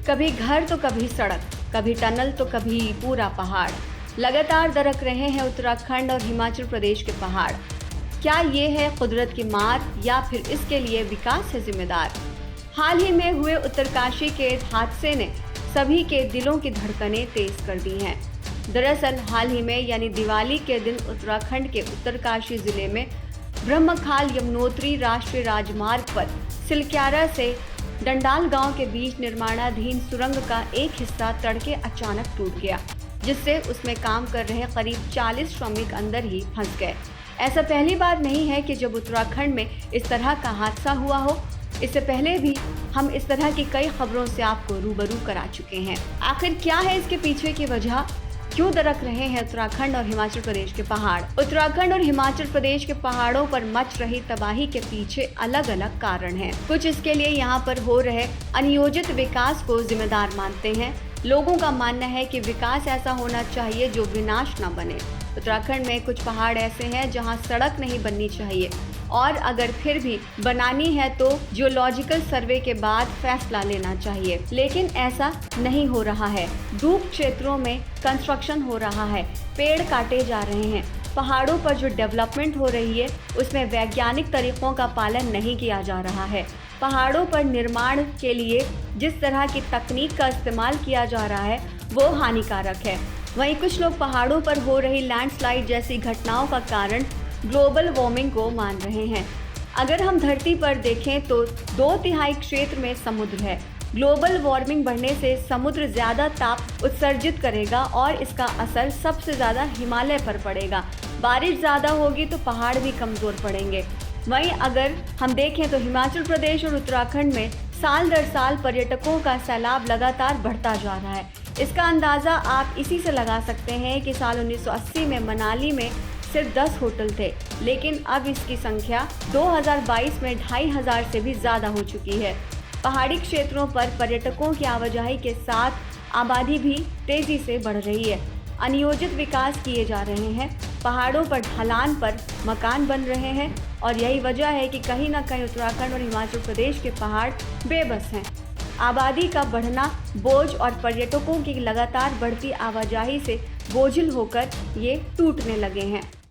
कभी घर तो कभी सड़क, कभी टनल तो कभी पूरा पहाड़। लगातार दरक रहे हैं उत्तराखंड और हिमाचल प्रदेश के पहाड़। क्या ये है कुदरत की मार या फिर इसके लिए विकास है जिम्मेदार? हाल ही में हुए उत्तरकाशी के हादसे ने सभी के दिलों की धड़कनें तेज कर दी हैं। दरअसल हाल ही में यानी दिवाली के दिन उत्तराखंड के उत्तरकाशी जिले में ब्रह्मखाल यमुनोत्री राष्ट्रीय राजमार्ग पर सिलक्यारा से डंडाल गांव के बीच निर्माणाधीन सुरंग का एक हिस्सा तड़के अचानक टूट गया, जिससे उसमें काम कर रहे करीब 40 श्रमिक अंदर ही फंस गए। ऐसा पहली बार नहीं है कि जब उत्तराखंड में इस तरह का हादसा हुआ हो। इससे पहले भी हम इस तरह की कई खबरों से आपको रूबरू करा चुके हैं। आखिर क्या है इसके पीछे की वजह? क्यों दरक रहे हैं उत्तराखंड और हिमाचल प्रदेश के पहाड़? उत्तराखंड और हिमाचल प्रदेश के पहाड़ों पर मच रही तबाही के पीछे अलग अलग कारण हैं। कुछ इसके लिए यहाँ पर हो रहे अनियोजित विकास को जिम्मेदार मानते हैं। लोगों का मानना है कि विकास ऐसा होना चाहिए जो विनाश न बने। उत्तराखंड में कुछ पहाड़ ऐसे हैं जहां सड़क नहीं बननी चाहिए, और अगर फिर भी बनानी है तो जियोलॉजिकल सर्वे के बाद फैसला लेना चाहिए। लेकिन ऐसा नहीं हो रहा है। डूब क्षेत्रों में कंस्ट्रक्शन हो रहा है, पेड़ काटे जा रहे हैं। पहाड़ों पर जो डेवलपमेंट हो रही है उसमें वैज्ञानिक तरीकों का पालन नहीं किया जा रहा है। पहाड़ों पर निर्माण के लिए जिस तरह की तकनीक का इस्तेमाल किया जा रहा है वो हानिकारक है। वहीं कुछ लोग पहाड़ों पर हो रही लैंडस्लाइड जैसी घटनाओं का कारण ग्लोबल वार्मिंग को मान रहे हैं। अगर हम धरती पर देखें तो 2/3 क्षेत्र में समुद्र है। ग्लोबल वार्मिंग बढ़ने से समुद्र ज़्यादा ताप उत्सर्जित करेगा और इसका असर सबसे ज़्यादा हिमालय पर पड़ेगा। बारिश ज़्यादा होगी तो पहाड़ भी कमज़ोर पड़ेंगे। वहीं अगर हम देखें तो हिमाचल प्रदेश और उत्तराखंड में साल दर साल पर्यटकों का सैलाब लगातार बढ़ता जा रहा है। इसका अंदाज़ा आप इसी से लगा सकते हैं कि साल 1980 में मनाली में सिर्फ 10 होटल थे, लेकिन अब इसकी संख्या 2022 में 2500 से भी ज़्यादा हो चुकी है। पहाड़ी क्षेत्रों पर पर्यटकों की आवाजाही के साथ आबादी भी तेज़ी से बढ़ रही है। अनियोजित विकास किए जा रहे हैं। पहाड़ों पर ढलान पर मकान बन रहे हैं और यही वजह है कि कहीं ना कहीं उत्तराखंड और हिमाचल प्रदेश के पहाड़ बेबस हैं। आबादी का बढ़ना, बोझ और पर्यटकों की लगातार बढ़ती आवाजाही से बोझिल होकर ये टूटने लगे हैं।